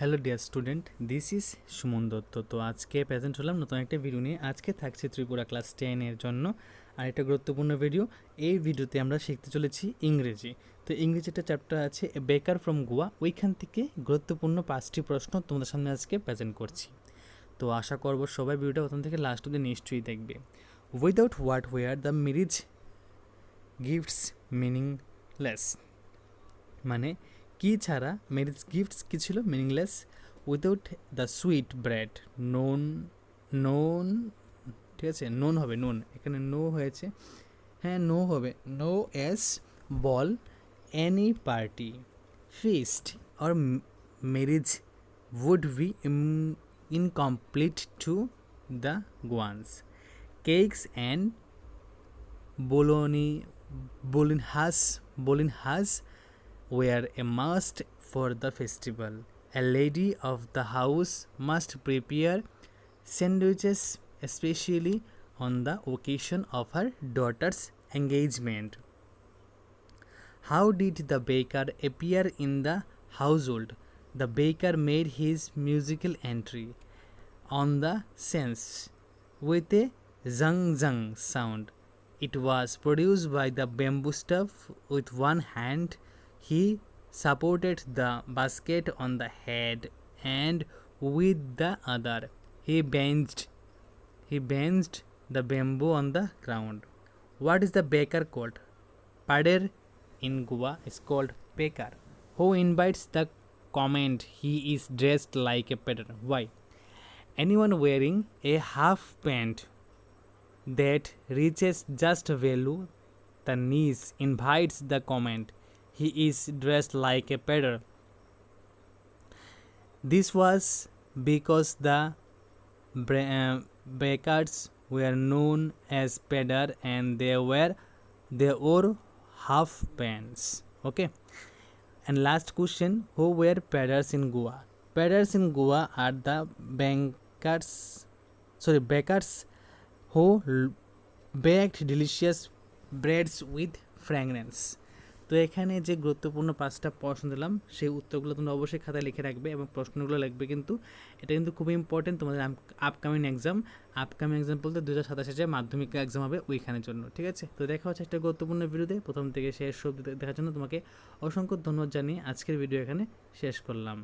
Hello dear student, this is Suman Dutta. তো আজকে present হলাম নতুন একটা ভিডিও নিয়ে। আজকে থাকছে ত্রিপুরা ক্লাস 10-এর জন্য আর একটা গুরুত্বপূর্ণ ভিডিও। এই ভিডিওতে আমরা শিখতে চলেছি ইংরেজি। তো ইংরেজি একটা চ্যাপ্টার আছে এ বেকার ফ্রম গোয়া, ওইখান থেকে গুরুত্বপূর্ণ 5টি প্রশ্ন তোমাদের সামনে আজকে প্রেজেন্ট করছি। তো আশা করবো সবাই ভিডিওটা প্রথম থেকে লাস্ট অবধি নিশ্চয়ই দেখবে। Without what where the marriage gifts meaningless, মানে কি ছাড়া ম্যারেজ গিফটস কী ছিল, meaningless. Without the sweet bread known, known, ঠিক আছে, নোন হবে, নোন, এখানে নো হয়েছে, হ্যাঁ নো হবে, নো এস বল any party feast or marriage would be incomplete to the Goans. Cakes and bolognese were a must for the festival. A lady of the house must prepare sandwiches, especially on the occasion of her daughter's engagement. How did the baker appear in the household? The baker made his musical entry on the scenes with a zung zung sound. It was produced by the bamboo staff. With one hand, he supported the basket on the head, and with the other, he banged the bamboo on the ground. What is the baker called? Pader in Goa is called baker. Who invites the comment he is dressed like a peddler? Why? Anyone wearing a half pant that reaches just below the knees invites the comment he is dressed like a peddler. This was because the bakers were known as pedder and they wore half pants. Okay. And last question, who were peddlers in Goa? Peddlers in Goa are the bakers who baked delicious breads with fragrance. তো এখানে যে গুরুত্বপূর্ণ 5টা প্রশ্ন দিলাম সেই উত্তরগুলো তোমরা অবশ্যই খাতায় লিখে রাখবে এবং প্রশ্নগুলো লিখবে, কিন্তু এটা কিন্তু খুবই ইম্পর্টেন্ট তোমাদের আপকামিং এক্সাম বলতে 2027 যে মাধ্যমিক এক্সাম হবে ওইখানের জন্য। ঠিক আছে, তো দেখা হচ্ছে একটা গুরুত্বপূর্ণ ভিডিওতে, প্রথম থেকে শেষ অবধি দেখার জন্য তোমাকে অসংখ্য ধন্যবাদ জানিয়ে আজকের ভিডিও এখানে শেষ করলাম।